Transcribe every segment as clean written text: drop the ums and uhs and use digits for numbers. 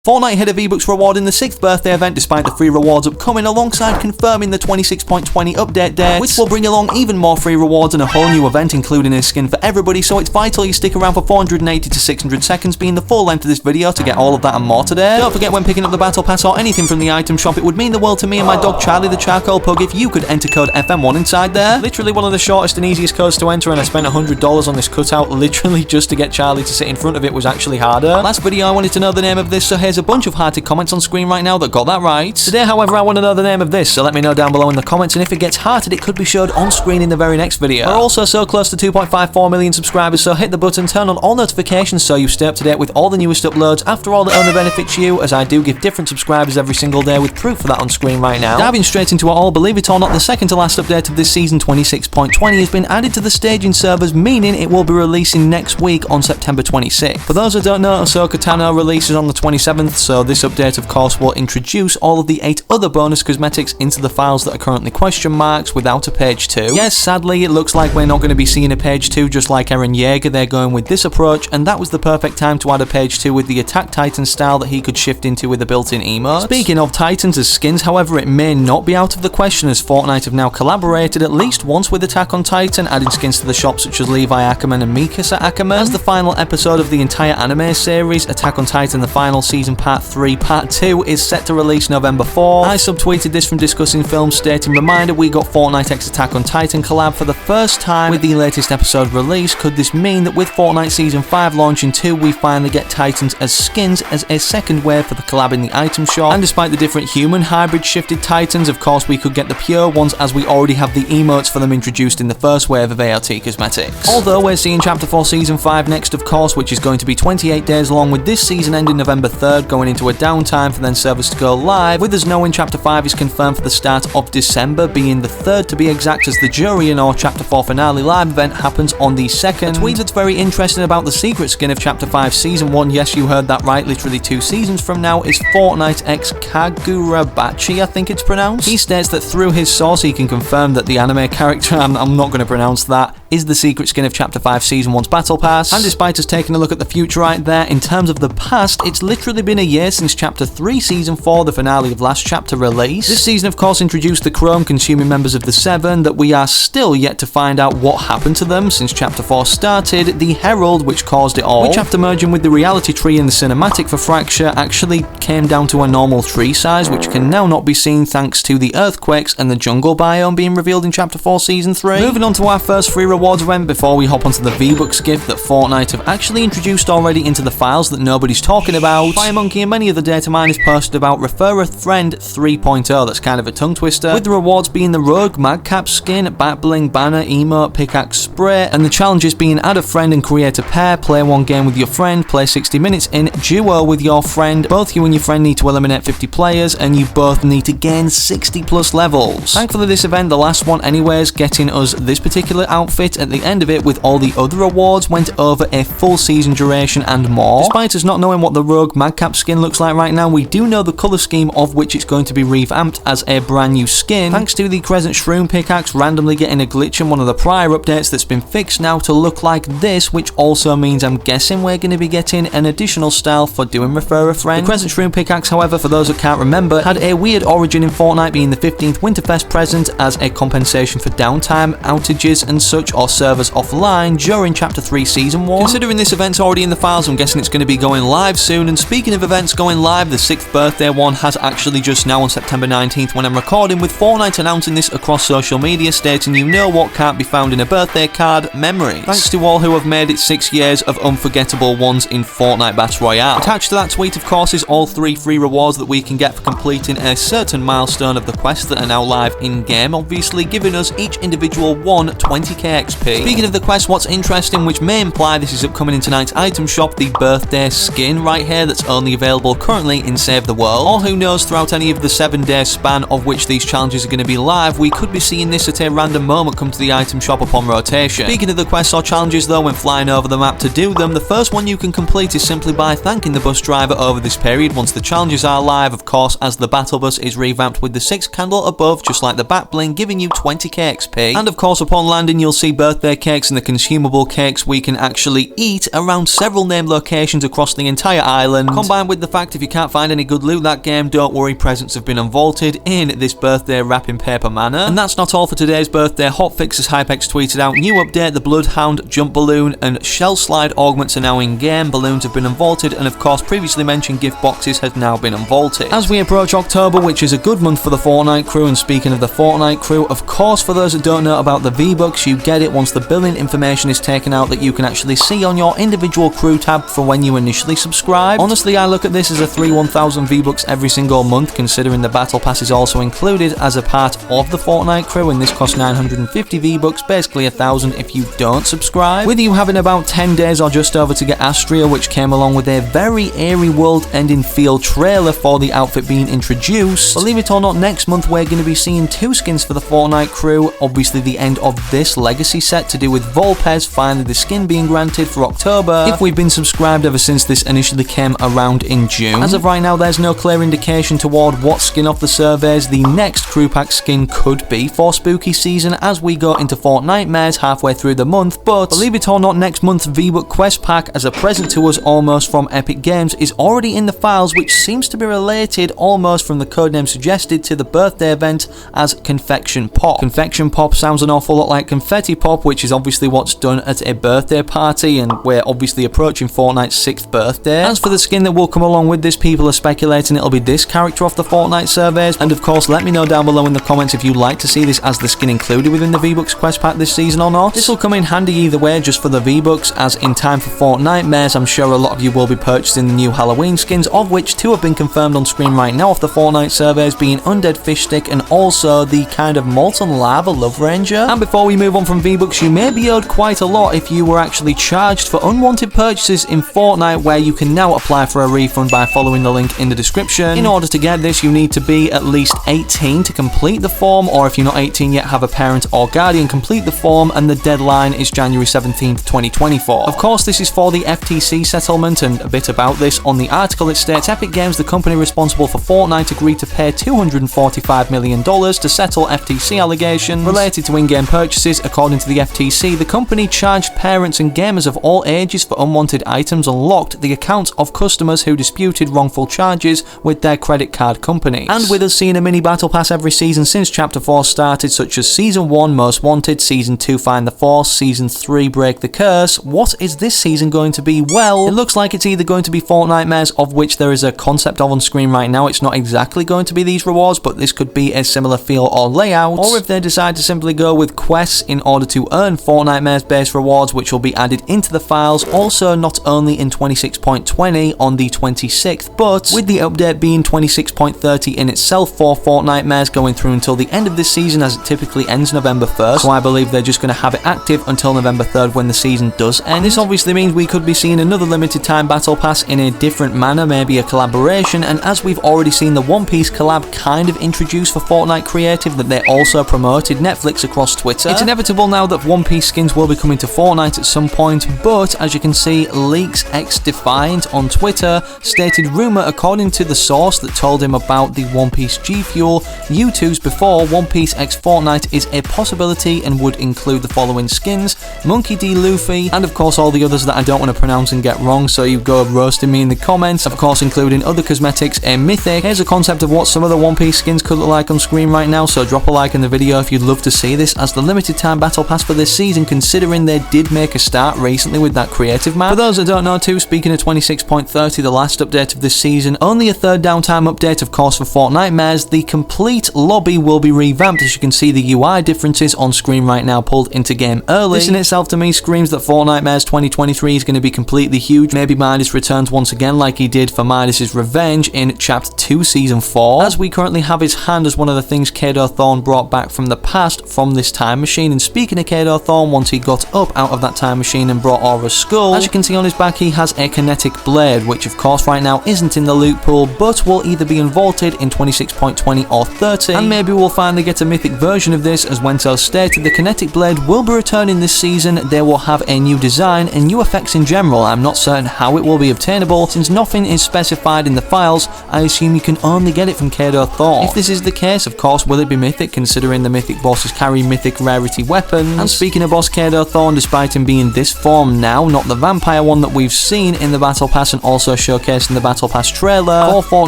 Fortnite hid a V-Bucks reward in the 6th birthday event despite the free rewards upcoming, alongside confirming the 26.20 update date, which will bring along even more free rewards and a whole new event including a skin for everybody, so it's vital you stick around for 480 to 600 seconds, being the full length of this video, to get all of that and more today. Don't forget, when picking up the battle pass or anything from the item shop, it would mean the world to me and my dog Charlie the Charcoal Pug if you could enter code FM1 inside there. Literally one of the shortest and easiest codes to enter, and I spent $100 on this cutout literally just to get Charlie to sit in front of it was actually harder. Last video I wanted to know the name of this, so here's a bunch of hearted comments on screen right now that got that right. Today, however, I want to know the name of this, so let me know down below in the comments, and if it gets hearted, it could be showed on screen in the very next video. We're also so close to 2.54 million subscribers, so hit the button, turn on all notifications so you stay up to date with all the newest uploads. After all, it only benefits you, as I do give different subscribers every single day, with proof for that on screen right now. Diving straight into it all, believe it or not, the second to last update of this season 26.20 has been added to the staging servers, meaning it will be releasing next week on September 26th. For those who don't know, Ahsoka Tano releases on the 27th, so this update of course will introduce all of the 8 other bonus cosmetics into the files that are currently question marks without a page 2. Yes, sadly it looks like we're not going to be seeing a page 2 just like Eren Yeager. They're going with this approach, and that was the perfect time to add a page 2 with the Attack Titan style that he could shift into with a built-in emote. Speaking of Titans as skins, however, it may not be out of the question, as Fortnite have now collaborated at least once with Attack on Titan, adding skins to the shop such as Levi Ackerman and Mikasa Ackerman. As the final episode of the entire anime series, Attack on Titan the final season part 3 part 2 is set to release November 4th. I subtweeted this from Discussing Films stating, "Reminder, we got Fortnite x Attack on Titan collab for the first time with the latest episode release. Could this mean that with Fortnite Season 5 launching 2, we finally get Titans as skins as a second wave for the collab in the item shop? And despite the different human hybrid shifted Titans, of course we could get the pure ones, as we already have the emotes for them introduced in the first wave of AOT cosmetics. Although we're seeing Chapter 4 Season 5 next, of course, which is going to be 28 days long, with this season ending November 3rd, going into a downtime for then servers to go live, with us knowing Chapter 5 is confirmed for the start of December, being the 3rd to be exact, as the jury and our Chapter 4 finale live event happens on the 2nd. A tweet that's very interesting about the secret skin of Chapter 5 Season 1, yes you heard that right, literally 2 seasons from now, is Fortnite x Kagurabachi, I think it's pronounced. He states that through his source he can confirm that the anime character, I'm not going to pronounce that, is the secret skin of Chapter 5 Season 1's Battle Pass. And despite us taking a look at the future right there, in terms of the past, it's literally been a year since Chapter 3 Season 4, the finale of last chapter, release. This season of course introduced the Chrome consuming members of the Seven that we are still yet to find out what happened to them since Chapter 4 started, the Herald which caused it all, which after merging with the reality tree in the cinematic for Fracture actually came down to a normal tree size, which can now not be seen thanks to the earthquakes and the jungle biome being revealed in Chapter 4 Season 3. Moving on to our first free rewards event before we hop onto the V-Bucks gift that Fortnite have actually introduced already into the files that nobody's talking about. FireMonkey and many other data miners posted about Refer a Friend 3.0, that's kind of a tongue twister, with the rewards being the Rogue Madcap skin, Bat Bling banner, emote, pickaxe spray, and the challenges being add a friend and create a pair, play one game with your friend, play 60 minutes in duo with your friend, both you and your friend need to eliminate 50 players, and you both need to gain 60 plus levels. Thankfully this event, the last one anyways, getting us this particular outfit at the end of it with all the other awards, went over a full season duration and more. Despite us not knowing what the Rogue Madcap skin looks like right now, we do know the colour scheme of which it's going to be revamped as a brand new skin, thanks to the Crescent Shroom pickaxe randomly getting a glitch in one of the prior updates that's been fixed now to look like this, which also means I'm guessing we're going to be getting an additional style for doing Refer a Friend. The Crescent Shroom pickaxe, however, for those that can't remember, had a weird origin in Fortnite, being the 15th Winterfest present as a compensation for downtime, outages and such, or servers offline during Chapter 3 Season 1. Considering this event's already in the files, I'm guessing it's going to be going live soon, and speaking of events going live, the 6th birthday one has actually just now on September 19th when I'm recording, with Fortnite announcing this across social media, stating you know what can't be found in a birthday card? Memories. Thanks to all who have made it 6 years of unforgettable ones in Fortnite Battle Royale. Attached to that tweet of course is all 3 free rewards that we can get for completing a certain milestone of the quests that are now live in game, obviously giving us each individual one 20k XP. Speaking of the quest, what's interesting, which may imply this is upcoming in tonight's item shop, the birthday skin right here that's only available currently in Save the World, or who knows, throughout any of the 7-day span of which these challenges are going to be live, we could be seeing this at a random moment come to the item shop upon rotation. Speaking of the quests or challenges though, when flying over the map to do them, the first one you can complete is simply by thanking the bus driver over this period once the challenges are live, of course, as the battle bus is revamped with the 6th candle above, just like the Bat Bling, giving you 20k XP. And of course upon landing you'll see birthday cakes and the consumable cakes we can actually eat around several named locations across the entire island. Combined with the fact if you can't find any good loot that game, don't worry, presents have been unvaulted in this birthday wrapping paper manner. And that's not all for today's birthday hotfix, as Hypex tweeted out, new update, the Bloodhound, Jump Balloon and Shell Slide augments are now in game, balloons have been unvaulted, and of course previously mentioned gift boxes has now been unvaulted. As we approach October, which is a good month for the Fortnite crew, and speaking of the Fortnite crew, of course for those that don't know about the V-Bucks, you get it once the billing information is taken out that you can actually see on your individual crew tab for when you initially subscribe. Honestly, I look at this as a 1,000 V-Bucks every single month, considering the Battle Pass is also included as a part of the Fortnite crew, and this costs 950 V-Bucks, basically 1,000 if you don't subscribe. With you having about 10 days or just over to get Astria, which came along with a very eerie world-ending feel trailer for the outfit being introduced. Believe it or not, next month we're going to be seeing 2 skins for the Fortnite crew, obviously the end of this legacy set to do with Volpez, finally the skin being granted for October, if we've been subscribed ever since this initially came around in June. As of right now, there's no clear indication toward what skin off the surveys the next crew pack skin could be for spooky season as we go into Fortnitemares halfway through the month, but believe it or not, next month's V-Buck quest pack as a present to us almost from Epic Games is already in the files, which seems to be related almost from the codename suggested to the birthday event as Confection Pop. Confection Pop sounds an awful lot like Confetti Pop, which is obviously what's done at a birthday party, and we're obviously approaching Fortnite's 6th birthday. As for the skin that will come along with this, people are speculating it'll be this character off the Fortnite surveys, and of course let me know down below in the comments if you'd like to see this as the skin included within the V-Bucks quest pack this season or not. This will come in handy either way just for the V-Bucks, as in time for Fortnitemares I'm sure a lot of you will be purchasing the new Halloween skins, of which 2 have been confirmed on screen right now off the Fortnite surveys, being Undead Fish Stick and also the kind of Molten Lava Love Ranger. And before we move on from V-Bucks, you may be owed quite a lot if you were actually charged for unwanted purchases in Fortnite, where you can now apply for a refund by following the link in the description. In order to get this, you need to be at least 18 to complete the form, or if you're not 18 yet, have a parent or guardian complete the form, and the deadline is January 17th, 2024. Of course, this is for the FTC settlement, and a bit about this. On the article it states, Epic Games, the company responsible for Fortnite, agreed to pay $245 million to settle FTC allegations related to in-game purchases. According to the FTC, the company charged parents and gamers of all ages for unwanted items and locked the accounts of customers who disputed wrongful charges with their credit card companies. And with us seeing a mini battle pass every season since Chapter 4 started, such as Season 1 Most Wanted, Season 2 Find the Force, Season 3 Break the Curse, what is this season going to be? Well, it looks like it's either going to be Fortnitemares, of which there is a concept of on screen right now. It's not exactly going to be these rewards, but this could be a similar feel or layout, or if they decide to simply go with quests in order to earn Fortnitemares base rewards, which will be added into the files, also not only in 26.20 on the 26th, but with the update being 26.30 in itself for Fortnitemares going through until the end of this season, as it typically ends November 1st, so I believe they're just going to have it active until November 3rd when the season does end. This obviously means we could be seeing another limited time battle pass in a different manner, maybe a collaboration, and as we've already seen the One Piece collab kind of introduced for Fortnite Creative that they also promoted Netflix across Twitter, it's inevitable now that One Piece skins will be coming to Fortnite at some point, but as you can see, Leaks X Defiant on Twitter stated rumor according to the source that told him about the One Piece G Fuel U2s before, One Piece X Fortnite is a possibility and would include the following skins: Monkey D. Luffy, and of course all the others that I don't want to pronounce and get wrong, so you go roasting me in the comments, of course including other cosmetics and mythic. Here's a concept of what some of the One Piece skins could look like on screen right now, so drop a like in the video if you'd love to see this as the limited time battle pass for this season, considering they did make a start recently with that creative map. For those that don't know too, speaking of 26.30, the last update of this season, only a third downtime update of course for Fortnitemares, the complete lobby will be revamped. As you can see, the UI differences on screen right now pulled into game early. This in itself to me screams that Fortnitemares 2023 is going to be completely huge. Maybe Midas returns once again like he did for Midas's Revenge in Chapter 2 Season 4, as we currently have his hand as one of the things Kado Thorn brought back from the past from this time machine. And speaking of Kado Thorn, once he got up out of that time machine and brought Aura's skull, as you can see on his back he has a kinetic blade, which of course right now isn't in the loot pool, but will either be unvaulted in 26.20 or 30, and maybe we'll finally get a mythic version of this. As Wento stated, the kinetic blade will be returning this season. They will have a new design and new effects in general. I'm not certain how it will be obtainable, since nothing is specified in the files. I assume you can only get it from Kado Thorn. If this is the case, of course, will it be mythic, considering the mythic bosses carry mythic rarity weapons? weapons. And speaking of Boss Kado Thorn, despite him being this form now, not the vampire one that we've seen in the Battle Pass and also showcased in the Battle Pass trailer, for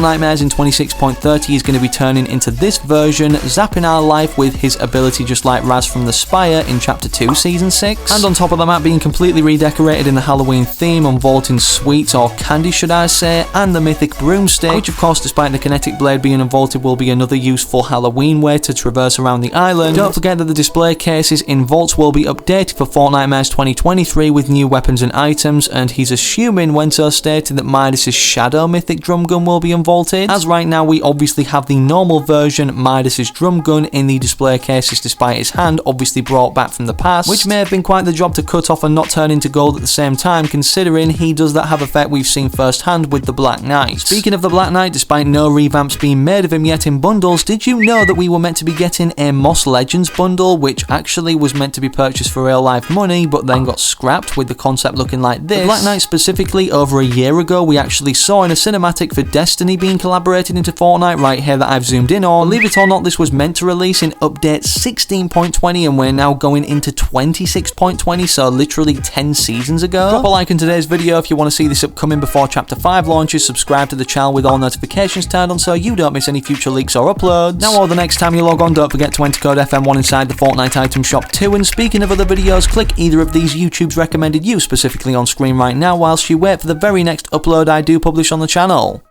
Fortnite Mares in 26.30 he's going to be turning into this version, zapping our life with his ability just like Raz from the Spire in Chapter 2 Season 6. And on top of the map being completely redecorated in the Halloween theme, unvaulting sweets or candy should I say, and the mythic broomstick, which of course despite the kinetic blade being unvaulted will be another useful Halloween way to traverse around the island. Don't forget that the display cases in vaults will be updated for Fortnite Mares 2023 with new weapons and items, and he's assuming when so stating that Midas's Shadow mythic drum gun will be unvaulted, as right now we obviously have the normal version Midas's drum gun in the display cases despite his hand obviously brought back from the past, which may have been quite the job to cut off and not turn into gold at the same time, considering he does that have effect we've seen firsthand with the Black Knight. Speaking of the Black Knight, despite no revamps being made of him yet in bundles, did you know that we were meant to be getting a Moss Legends bundle, which actually was meant to be purchased for real life money but then got scrapped with the concept looking like this? The Black Knight specifically, over a year ago we actually saw in a cinematic for Destiny being collaborated into Fortnite right here that I've zoomed in on. Believe it or not, this was meant to release in update 16.20 and we're now going into 26.20, so literally 10 seasons ago. Drop a like in today's video if you want to see this upcoming before Chapter 5 launches, subscribe to the channel with all notifications turned on so you don't miss any future leaks or uploads. Now or the next time you log on, don't forget to enter code FM1 inside the Fortnite item shop too, and speaking of other videos, click either of these YouTubes recommended you specifically on screen right now whilst you wait for the very next upload I do publish on the channel.